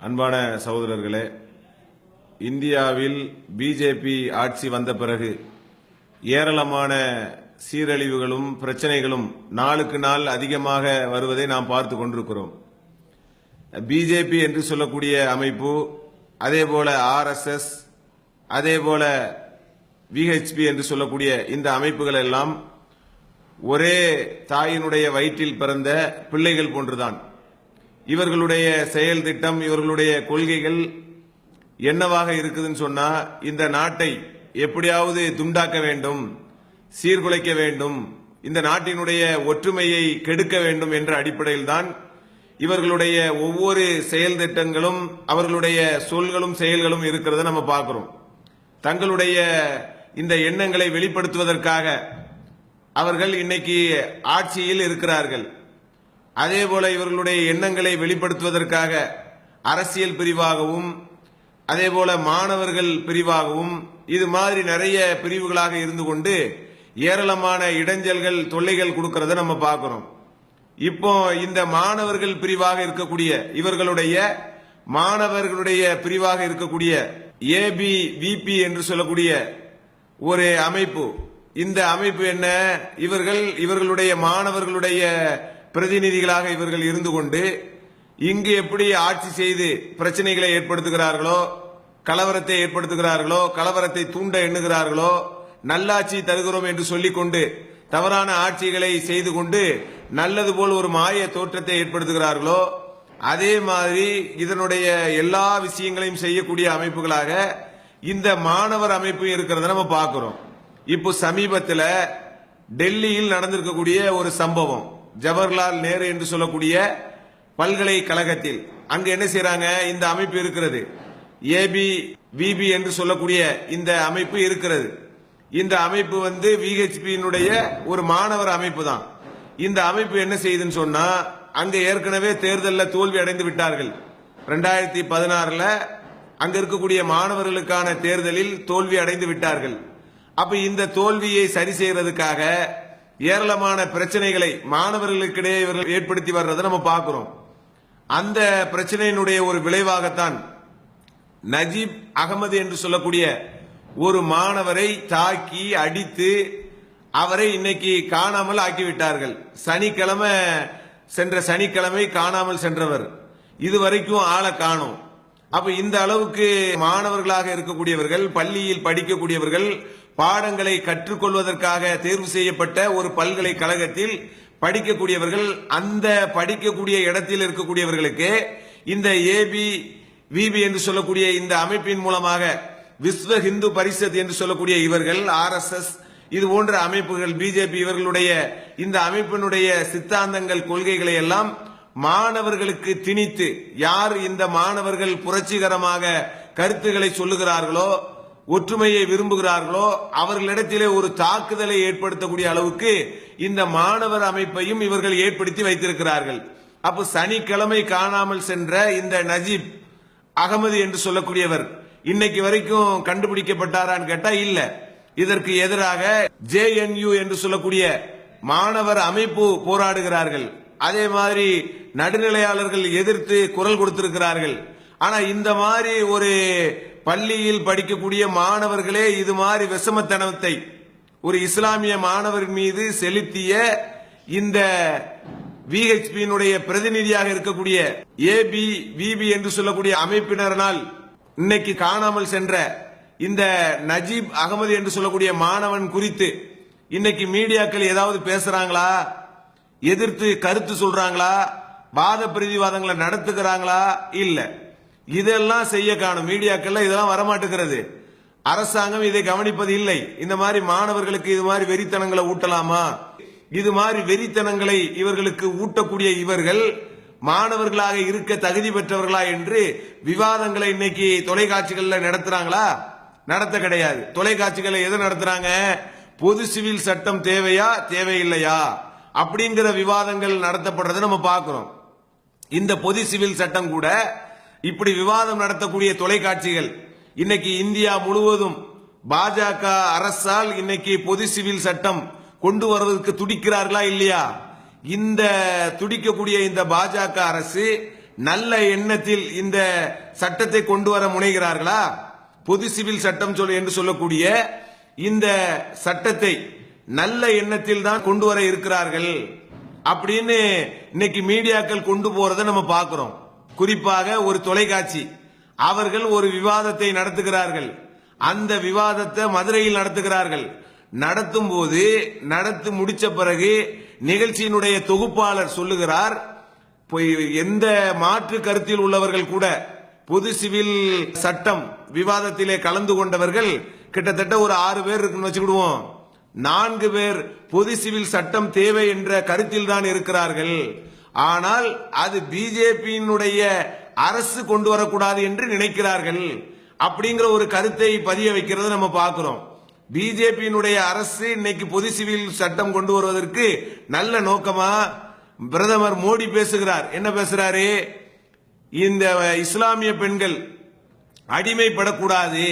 அன்பான சகோதரர்களே, இந்தியாவில் பிஜேபி ஆட்சி வந்த பிறகு ஏராளமான சீரழிவுகளும் பிரச்சனைகளும் நாளுக்கு நாள் அதிகமாக வருவதை நாம் பார்த்து கொண்டிருக்கிறோம். பிஜேபி என்று சொல்லக்கூடிய அமைப்பு, அதேபோல RSS, அதேபோல விஹெச்பி என்று சொல்லக்கூடிய இந்த அமைப்புகள் எல்லாம் ஒரே தாயினுடைய வயிற்றில் பிறந்த பிள்ளைகள் போன்றுதான். இவர்களுடைய செயல் திட்டம், இவர்களுடைய கொள்கைகள் என்னவாக இருக்குதுன்னு சொன்னா, இந்த நாட்டை எப்படியாவது துண்டாக்க வேண்டும், சீர்குலைக்க வேண்டும், இந்த நாட்டினுடைய ஒற்றுமையை கெடுக்க வேண்டும் என்ற அடிப்படையில் தான் இவர்களுடைய ஒவ்வொரு செயல் திட்டங்களும், அவர்களுடைய சொல்களும் செயல்களும் இருக்கிறத நம்ம பார்க்கிறோம். தங்களுடைய இந்த எண்ணங்களை வெளிப்படுத்துவதற்காக அவர்கள் இன்னைக்கு ஆட்சியில் இருக்கிறார்கள். அதேபோல இவர்களுடைய எண்ணங்களை வெளிப்படுத்துவதற்காக அரசியல் பிரிவாகவும், அதேபோல மாணவர்கள் பிரிவாகவும், இது மாதிரி நிறைய பிரிவுகளாக இருந்து கொண்டு ஏராளமான இடைஞ்சல்கள், தொல்லைகள் கொடுக்கறத நம்ம பார்க்கிறோம். இப்போ இந்த மாணவர்கள் பிரிவாக இருக்கக்கூடிய, இவர்களுடைய மாணவர்களுடைய பிரிவாக இருக்கக்கூடிய ABVP என்று சொல்லக்கூடிய ஒரு அமைப்பு, இந்த அமைப்பு என்ன, இவர்களுடைய மாணவர்களுடைய பிரதிநிதிகளாக இவர்கள் இருந்து கொண்டு இங்கு எப்படி ஆட்சி செய்து பிரச்சனைகளை ஏற்படுத்துகிறார்களோ, கலவரத்தை ஏற்படுத்துகிறார்களோ, கலவரத்தை தூண்ட எண்ணுகிறார்களோ, நல்லாட்சி தருகிறோம் என்று சொல்லிக்கொண்டு தவறான ஆட்சிகளை செய்து கொண்டு நல்லது போல் ஒரு மாய தோற்றத்தை ஏற்படுத்துகிறார்களோ, அதே மாதிரி இதனுடைய எல்லா விஷயங்களையும் செய்யக்கூடிய அமைப்புகளாக இந்த மாணவர் அமைப்பு இருக்கிறத நம்ம பார்க்கிறோம். இப்போ சமீபத்தில் டெல்லியில் நடந்திருக்கக்கூடிய ஒரு சம்பவம், ஜவஹர்லால் நேரு என்று சொல்லக்கூடிய பல்கலைக்கழகத்தில் அங்கு என்ன செய்யறாங்க, இந்த அமைப்பு இருக்கிறது, ABVP என்று சொல்லக்கூடிய இந்த அமைப்பு இருக்கிறது. இந்த அமைப்பு விஹெச்பியினுடைய ஒரு மாணவர் அமைப்பு தான். இந்த அமைப்பு என்ன செய்யுதுன்னு சொன்னா, அங்க ஏற்கனவே தேர்தலில் தோல்வி அடைந்து விட்டார்கள். 2016 அங்க இருக்கக்கூடிய மாணவர்களுக்கான தேர்தலில் தோல்வி அடைந்து விட்டார்கள். அப்ப இந்த தோல்வியை சரி செய்யறதுக்காக ஏராளமான பிரச்சனைகளை மாணவர்களுக்கிடையே இவர்கள் ஏற்படுத்தி வர்றதை நம்ம பார்க்கிறோம். அந்த பிரச்சனையினுடைய ஒரு விளைவாகத்தான் நஜீப் அகமது என்று சொல்லக்கூடிய ஒரு மாணவரை தாக்கி அடித்து அவரை இன்னைக்கு காணாமல் ஆக்கிவிட்டார்கள். சென்ற சனிக்கிழமை காணாமல் சென்றவர், இதுவரைக்கும் ஆளை காணோம். அப்ப இந்த அளவுக்கு மாணவர்களாக இருக்கக்கூடியவர்கள், பள்ளியில் படிக்கக்கூடியவர்கள், பாடங்களை கற்றுக்கொள்வதற்காக தேர்வு செய்யப்பட்ட ஒரு பல்கலைக்கழகத்தில் படிக்கக்கூடியவர்கள், அந்த படிக்கக்கூடிய இடத்தில் இருக்கக்கூடியவர்களுக்கு இந்த ABVP என்று சொல்லக்கூடிய இந்த அமைப்பின் மூலமாக விஸ்வ ஹிந்து பரிஷத் என்று சொல்லக்கூடிய இவர்கள், RSS இது போன்ற அமைப்புகள், பிஜேபி இவர்களுடைய இந்த அமைப்பினுடைய சித்தாந்தங்கள், கொள்கைகளை எல்லாம் மாணவர்களுக்கு திணித்து, யார் இந்த மாணவர்கள் புரட்சிகரமாக கருத்துக்களை சொல்லுகிறார்களோ, ஒற்றுமையை விரும்புகிறார்களோ, அவர்களிடத்திலே ஒரு தாக்குதலை ஏற்படுத்தக்கூடிய அளவுக்கு இந்த மாணவர் அமைப்பையும் இவர்கள் ஏற்படுத்தி வைத்திருக்கிறார்கள். அப்ப சனிக்கிழமை காணாமல் சென்ற இந்த நஜீப் அகமது என்று சொல்லக்கூடியவர் இன்னைக்கு வரைக்கும் கண்டுபிடிக்கப்பட்டாரான்னு கேட்டா இல்ல. இதற்கு எதிராக JNU என்று சொல்லக்கூடிய மாணவர் அமைப்பு போராடுகிறார்கள். அதே மாதிரி நடுநிலையாளர்கள் எதிர்த்து குரல் கொடுத்திருக்கிறார்கள். ஆனா இந்த மாதிரி ஒரு பள்ளியில் படிக்கக்கூடிய மாணவர்களே இது மாதிரி விஷமத்தனத்தை ஒரு இஸ்லாமிய மாணவர் மீது செலுத்திய இந்த விஹெச்பியினுடைய பிரதிநிதியாக இருக்கக்கூடிய ABVP என்று சொல்லக்கூடிய அமைப்பினரால் இன்னைக்கு காணாமல் சென்ற இந்த நஜீப் அகமது என்று சொல்லக்கூடிய மாணவன் குறித்து இன்னைக்கு மீடியாக்கள் ஏதாவது பேசுறாங்களா, எதிர்த்து கருத்து சொல்றாங்களா, வாத பிரதிவாதங்களை நடத்துகிறாங்களா? இல்ல. இதெல்லாம் செய்ய காணும் மீடியாக்கள், இதெல்லாம் வரமாட்டுகிறது. அரசாங்கம் இதை கவனிப்பது இல்லை. இந்த மாதிரி மாணவர்களுக்கு இது மாதிரி வெறித்தனங்களை ஊட்டலாமா, இது மாதிரி வெறித்தனங்களை இவர்களுக்கு ஊட்டக்கூடிய இவர்கள் மாணவர்களாக இருக்க தகுதி பெற்றவர்களா என்று விவாதங்களை இன்னைக்கு தொலைக்காட்சிகளில் நடத்துறாங்களா? நடத்த கிடையாது. தொலைக்காட்சிகளை எது நடத்துறாங்க, பொது சிவில் சட்டம் தேவையா தேவையில்லையா அப்படிங்கிற விவாதங்கள் நடத்தப்படுறதை நம்ம பார்க்கிறோம். இந்த பொது சிவில் சட்டம் கூட இப்படி விவாதம் நடத்தக்கூடிய தொலைக்காட்சிகள் இன்னைக்கு இந்தியா முழுவதும் பாஜக அரசால் இன்னைக்கு பொது சிவில் சட்டம் கொண்டு வருவதற்கு துடிக்கிறார்களா இல்லையா? இந்த துடிக்கக்கூடிய இந்த பாஜக அரசு நல்ல எண்ணத்தில் இந்த சட்டத்தை கொண்டு வர முனைகிறார்களா? பொது சிவில் சட்டம் என்று சொல்லக்கூடிய இந்த சட்டத்தை நல்ல எண்ணத்தில் தான் கொண்டு வர இருக்கிறார்கள் அப்படின்னு இன்னைக்கு மீடியாக்கள் கொண்டு போறதை நம்ம பார்க்கிறோம். குறிப்பாக ஒரு தொலைக்காட்சி அவர்கள் ஒரு விவாதத்தை நடத்துகிறார்கள். அந்த விவாதத்தை மதுரையில் நடத்துகிறார்கள். நடத்தும் போது நடத்தி முடிச்ச பிறகு நிகழ்ச்சியினுடைய தொகுப்பாளர் சொல்லுகிறார், எந்த மாற்று கருத்தில் உள்ளவர்கள் கூட பொது சிவில் சட்டம் விவாதத்திலே கலந்து கொண்டவர்கள் கிட்டத்தட்ட ஒரு 6 பேர் இருக்குன்னு வச்சுக்கிடுவோம். 4 பேர் பொது சிவில் சட்டம் தேவை என்ற கருத்தில் தான் இருக்கிறார்கள். ஆனால் அது பிஜேபியினுடைய அரசு கொண்டு வரக்கூடாது என்று நினைக்கிறார்கள் அப்படிங்கிற ஒரு கருத்தை பதிய வைக்கிறத நம்ம பார்க்கிறோம். பிஜேபியினுடைய அரசு இன்னைக்கு பொது சிவில் சட்டம் கொண்டு வருவதற்கு நல்ல நோக்கமா பிரதமர் மோடி பேசுகிறார். என்ன பேசுறாரு? இந்த இஸ்லாமிய பெண்கள் அடிமைப்படக்கூடாது,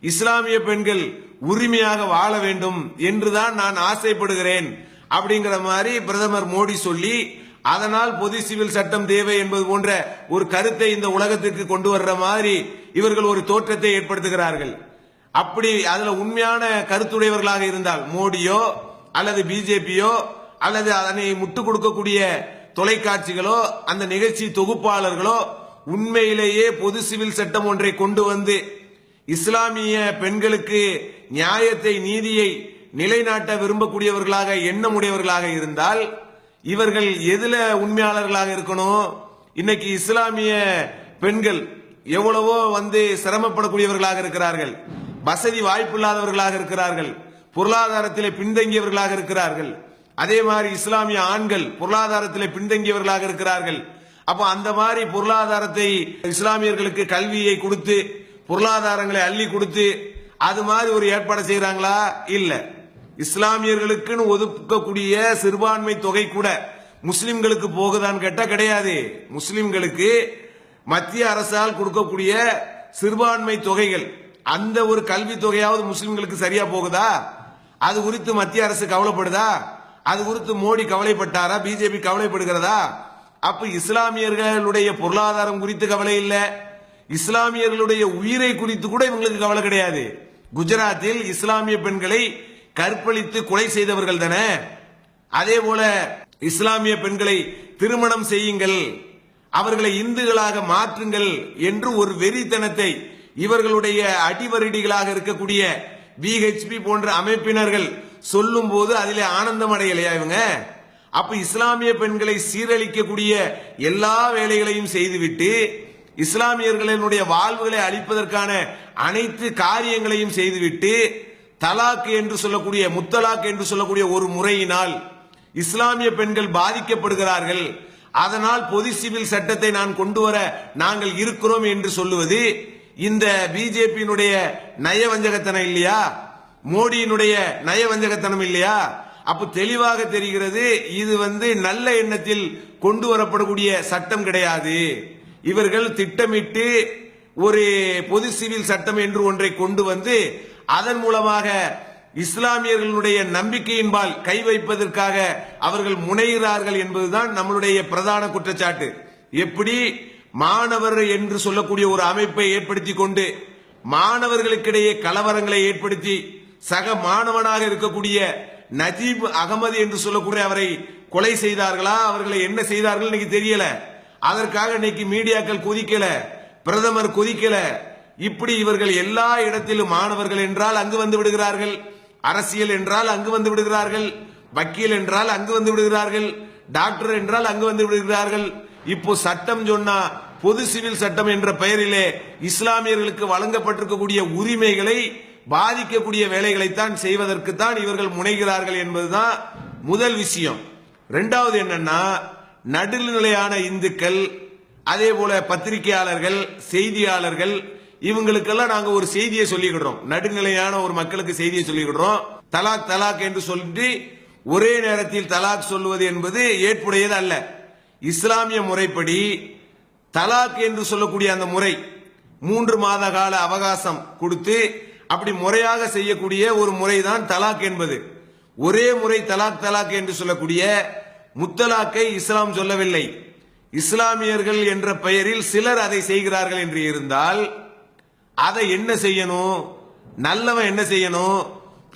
இஸ்லாமிய பெண்கள் உரிமையாக வாழ வேண்டும் என்றுதான் நான் ஆசைப்படுகிறேன் அப்படிங்கிற மாதிரி பிரதமர் மோடி சொல்லி, அதனால் பொது சிவில் சட்டம் தேவை என்பது போன்ற ஒரு கருத்தை இந்த உலகத்திற்கு கொண்டு வர்ற மாதிரி இவர்கள் ஒரு தோற்றத்தை ஏற்படுத்துகிறார்கள். அப்படி அதுல உண்மையான கருத்துடையவர்களாக இருந்தால் மோடியோ அல்லது பிஜேபியோ அல்லது அதனை முட்டுக் கொடுக்கக்கூடிய தொலைக்காட்சிகளோ அந்த நிகழ்ச்சி தொகுப்பாளர்களோ உண்மையிலேயே பொது சிவில் சட்டம் ஒன்றை கொண்டு வந்து இஸ்லாமிய பெண்களுக்கு நியாயத்தை நீதியை நிலைநாட்ட விரும்பக்கூடியவர்களாக எண்ணமுடையவர்களாக இருந்தால் இவர்கள் எதுல உண்மையாளர்களாக இருக்கணும்? இன்னைக்கு இஸ்லாமிய பெண்கள் எவ்வளவோ சிரமப்படக்கூடியவர்களாக இருக்கிறார்கள், வசதி வாய்ப்பு இல்லாதவர்களாக இருக்கிறார்கள், பொருளாதாரத்திலே பின்தங்கியவர்களாக இருக்கிறார்கள். அதே மாதிரி இஸ்லாமிய ஆண்கள் பொருளாதாரத்திலே பின்தங்கியவர்களாக இருக்கிறார்கள். அப்ப அந்த மாதிரி பொருளாதாரத்தை இஸ்லாமியர்களுக்கு கல்வியை கொடுத்து பொருளாதாரங்களை அள்ளி கொடுத்து அது மாதிரி ஒரு ஏற்பாடு செய்யறாங்களா? இல்ல. இஸ்லாமியர்களுக்குன்னு ஒதுக்கக்கூடிய சிறுபான்மை தொகை கூட முஸ்லிம்களுக்கு போகுதான்னு கேட்டா கிடையாது. முஸ்லிம்களுக்கு மத்திய அரசால் கொடுக்கக்கூடிய சிறுபான்மை தொகைகள் அந்த ஒரு கல்வி தொகையாவது முஸ்லிம்களுக்கு சரியா போகுதா? அது குறித்து மத்திய அரசு கவலைப்படுதா? அது குறித்து மோடி கவலைப்பட்டாரா? பிஜேபி கவலைப்படுகிறதா? அப்ப இஸ்லாமியர்களுடைய பொருளாதாரம் குறித்து கவலை இல்ல, இஸ்லாமியர்களுடைய உயிரை குறித்து கூட இவங்களுக்கு கவலை கிடையாது. குஜராத்தில் இஸ்லாமிய பெண்களை கற்பழித்து கொலை செய்தவர்கள் தானே. அதே போல இஸ்லாமிய பெண்களை திருமணம் செய்யுங்கள், அவர்களை இந்துக்களாக மாற்றுங்கள் என்று ஒரு வெறித்தனத்தை இவர்களுடைய அடிவருடிகளாக இருக்கக்கூடிய விஹெச்பி போன்ற அமைப்பினர்கள் சொல்லும் போது அதிலே ஆனந்தம் அடையலையா இவங்க? அப்ப இஸ்லாமிய பெண்களை சீரழிக்கக்கூடிய எல்லா வேலைகளையும் செய்துவிட்டு இஸ்லாமியர்களுடைய வாழ்வுகளை அளிப்பதற்கான அனைத்து காரியங்களையும் செய்துவிட்டு தலாக் என்று சொல்லக்கூடிய முத்தலாக் என்று சொல்லக்கூடிய ஒரு முறையினால் இஸ்லாமிய பெண்கள் பாதிக்கப்படுகிறார்கள், அதனால் பொது சிவில் சட்டத்தை நான் கொண்டு வர நாங்கள் இருக்கிறோம் என்று சொல்லுவது இந்த பிஜேபியினுடைய நயவஞ்சகத்தனம் இல்லையா? மோடியினுடைய நயவஞ்சகத்தனம் இல்லையா? அப்ப தெளிவாக தெரிகிறது இது நல்ல எண்ணத்தில் கொண்டு வரப்படக்கூடிய சட்டம் கிடையாது. இவர்கள் திட்டமிட்டு ஒரு பொது சிவில் சட்டம் என்று ஒன்றை கொண்டு வந்து அதன் மூலமாக இஸ்லாமியர்களுடைய நம்பிக்கையின்பால் கை வைப்பதற்காக அவர்கள் முனைகிறார்கள் என்பதுதான் நம்மளுடைய பிரதான குற்றச்சாட்டு. எப்படி மாணவர் என்று சொல்லக்கூடிய ஒரு அமைப்பை ஏற்படுத்தி கொண்டு மாணவர்களுக்கிடையே கலவரங்களை ஏற்படுத்தி சக மாணவனாக இருக்கக்கூடிய நஜீப் அகமது என்று சொல்லக்கூடிய அவரை கொலை செய்தார்களா, அவர்களை என்ன செய்தார்கள் இன்னைக்கு தெரியல. அதற்காக இன்னைக்கு மீடியாக்கள் கொதிக்கல, பிரதமர் கொதிக்கல. இப்படி இவர்கள் எல்லா இடத்திலும் மாணவர்கள் என்றால் அங்கு வந்து விடுகிறார்கள், அரசியல் என்றால் அங்கு வந்து விடுகிறார்கள், வக்கீல் என்றால் அங்கு வந்து விடுகிறார்கள், டாக்டர் என்றால் அங்கு வந்து விடுகிறார்கள். இப்போ சட்டம் சொன்னா பொது சிவில் சட்டம் என்ற பெயரிலே இஸ்லாமியர்களுக்கு வழங்கப்பட்டிருக்கக்கூடிய உரிமைகளை பாதிக்கக்கூடிய வேலைகளைத்தான் செய்வதற்கு தான் இவர்கள் முனைகிறார்கள் என்பதுதான் முதல் விஷயம். இரண்டாவது என்னன்னா, நடுநிலையான இந்துக்கள் அதே போல பத்திரிகையாளர்கள் செய்தியாளர்கள் இவங்களுக்கெல்லாம் நாங்க ஒரு செய்தியை சொல்லிக்கிடுறோம், நடுநிலையான ஒரு மக்களுக்கு செய்தியை சொல்லிக்கிடுறோம். தலாக் தலாக் என்று சொல்லி ஒரே நேரத்தில் தலாக் சொல்லுவது என்பது ஏற்புடையது அல்ல. இஸ்லாமிய முறைப்படி தலாக் என்று சொல்லக்கூடிய அந்த முறை 3 மாத கால அவகாசம் கொடுத்து அப்படி முறையாக செய்யக்கூடிய ஒரு முறைதான் தலாக் என்பது. ஒரே முறை தலாக் தலாக் என்று சொல்லக்கூடிய முத்தலாக்கை இஸ்லாம் சொல்லவில்லை. இஸ்லாமியர்கள் என்ற பெயரில் சிலர் அதை செய்கிறார்கள் என்று இருந்தால் அதை என்ன செய்யணும்? நல்லவன் என்ன செய்யணும்?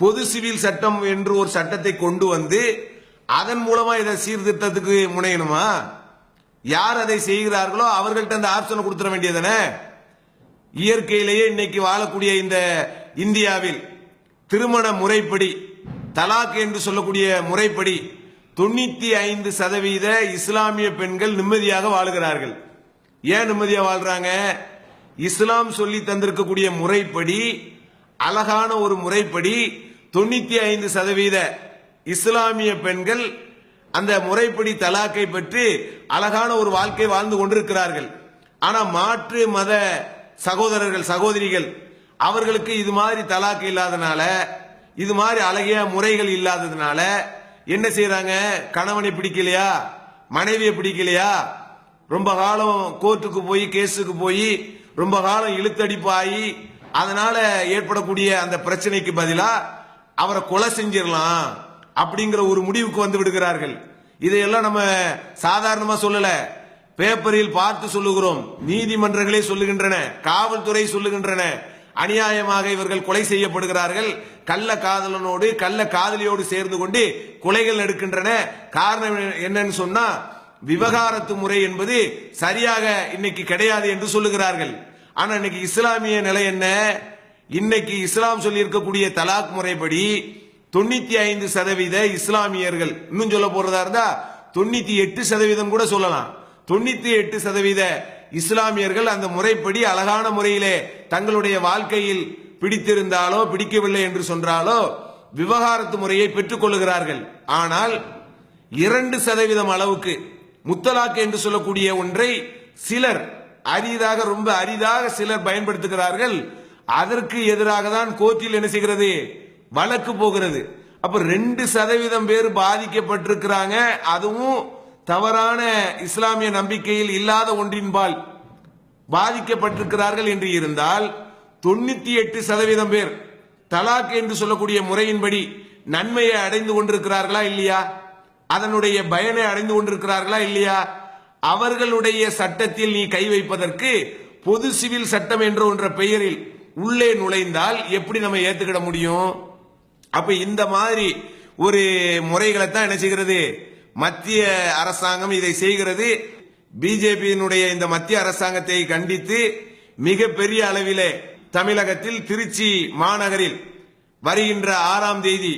பொது சிவில் சட்டம் என்று ஒரு சட்டத்தை கொண்டு வந்து அதன் மூலமா இதை சீர்திருத்தத்துக்கு முனையணுமா? யார் அதை செய்கிறார்களோ அவர்கள்ட்ட அந்த ஆப்ஷனை கொடுத்துட வேண்டியதானே. இயற்கையிலேயே இன்னைக்கு வாழக்கூடிய இந்த இந்தியாவில் திருமண முறைப்படி, தலாக் என்று சொல்லக்கூடிய முறைப்படி 95% இஸ்லாமிய பெண்கள் நிம்மதியாக வாழுகிறார்கள். ஏன் நிம்மதியாக வாழ்றாங்க? இஸ்லாம் சொல்லி தந்திருக்கக்கூடிய முறைப்படி, அழகான ஒரு முறைப்படி 95% இஸ்லாமிய பெண்கள் அந்த முறைப்படி தலாக்கை பெற்று அழகான ஒரு வாழ்க்கை வாழ்ந்து கொண்டிருக்கிறார்கள். ஆனா மாற்று மத சகோதரர்கள் சகோதரிகள் அவர்களுக்கு இது மாதிரி தலாக்கு இல்லாதனால, இது மாதிரி அழகிய முறைகள் இல்லாததுனால என்ன செய்யறாங்க? கணவனை பிடிக்கலையா, மனைவியை பிடிக்கலையா, ரொம்ப காலம் கோர்ட்டுக்கு போய் கேஸுக்கு போய் ரொம்ப காலம் இழுத்தடிப்பாயி அதனால ஏற்படக்கூடிய அந்த பிரச்சனைக்கு பதிலா அவரை கொலை செஞ்சிடலாம் அப்படிங்கிற ஒரு முடிவுக்கு வந்து விடுகிறார்கள். இதையெல்லாம் நம்ம சாதாரணமா சொல்லல, பேப்பரில் பார்த்து சொல்லுகிறோம், நீதிமன்றங்களே சொல்லுகின்றன, காவல்துறை சொல்லுகின்றன. அநியாயமாக இவர்கள் கொலை செய்யப்படுகிறார்கள். கள்ள காதலனோடு கள்ள காதலியோடு சேர்ந்து கொண்டு கொலைகள் நடக்கின்றன. காரணம் என்னன்னு சொன்னா விவகாரத்து முறை என்பது சரியாக இன்னைக்கு கிடையாது என்று சொல்லுகிறார்கள். ஆனா இன்னைக்கு இஸ்லாமிய நிலை என்ன? இன்னைக்கு இஸ்லாம் சொல்லி இருக்கக்கூடிய தலாக் முறைப்படி 95% இஸ்லாமியர்கள், இன்னும் சொல்ல போறதா இருந்தா 98% கூட சொல்லலாம், 98% இஸ்லாமியர்கள் அந்த முறைப்படி அழகான முறையிலே தங்களுடைய வாழ்க்கையில் பிடித்திருந்தாலோ பிடிக்கவில்லை என்று சொன்னாலோ விவகாரத்து முறையை பெற்றுக் கொள்ளுகிறார்கள். ஆனால் 2% அளவுக்கு முத்தலாக் என்று சொல்லக்கூடிய ஒன்றை சிலர் அரிதாக, ரொம்ப அரிதாக சிலர் பயன்படுத்துகிறார்கள். அதற்கு எதிராக தான் கோர்ட்டில் என்ன செய்கிறது? வழக்கு போகிறது. அப்ப 2% பேர் பாதிக்கப்பட்டிருக்கிறாங்க. அதுவும் தவறான இஸ்லாமிய நம்பிக்கையில் இல்லாத ஒன்றின்பால் பாதிக்கப்பட்டிருக்கிறார்கள் என்று இருந்தால் 98% பேர் தலாக் என்று சொல்லக்கூடிய முறையின்படி நன்மையை அடைந்து கொண்டிருக்கிறார்களா இல்லையா? அதனுடைய பயனை அடைந்து கொண்டிருக்கிறார்களா இல்லையா? அவர்களுடைய சட்டத்தில் நீ கை வைப்பதற்கு பொது சிவில் சட்டம் என்ற ஒன்ற பெயரில் உள்ளே நுழைந்தால் எப்படி நம்ம ஏத்துக்கிட முடியும்? அப்ப இந்த மாதிரி ஒரு முறைகளை தான் என்ன செய்கிறது? மத்திய அரசாங்கம் இதை செய்கிறது. பிஜேபியினுடைய இந்த மத்திய அரசாங்கத்தை கண்டித்து மிக பெரிய அளவிலே தமிழகத்தில் திருச்சி மாநகரில் வருகின்ற 6ஆம் தேதி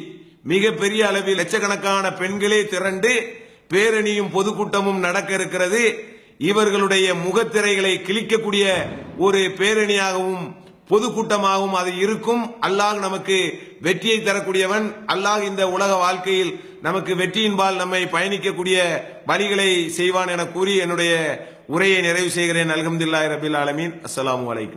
மிக பெரிய அளவில் லட்சக்கணக்கான பெண்களே திரண்டு பேரணியும் பொதுக்கூட்டமும் நடக்க இருக்கிறது. இவர்களுடைய முகத்திரைகளை கிழிக்கக்கூடிய ஒரு பேரணியாகவும் பொதுக்கூட்டமாகவும் அது இருக்கும். அல்லாஹ் நமக்கு வெற்றியை தரக்கூடியவன். அல்லாஹ் இந்த உலக வாழ்க்கையில் நமக்கு வெற்றியின்பால் நம்மை பயணிக்கக்கூடிய வழிகளை செய்வான் என கூறி என்னுடைய உரையை நிறைவு செய்கிறேன். அல்ஹம்துலில்லாஹி ரபில் ஆலமீன். அஸ்ஸலாமு அலைக்கும்.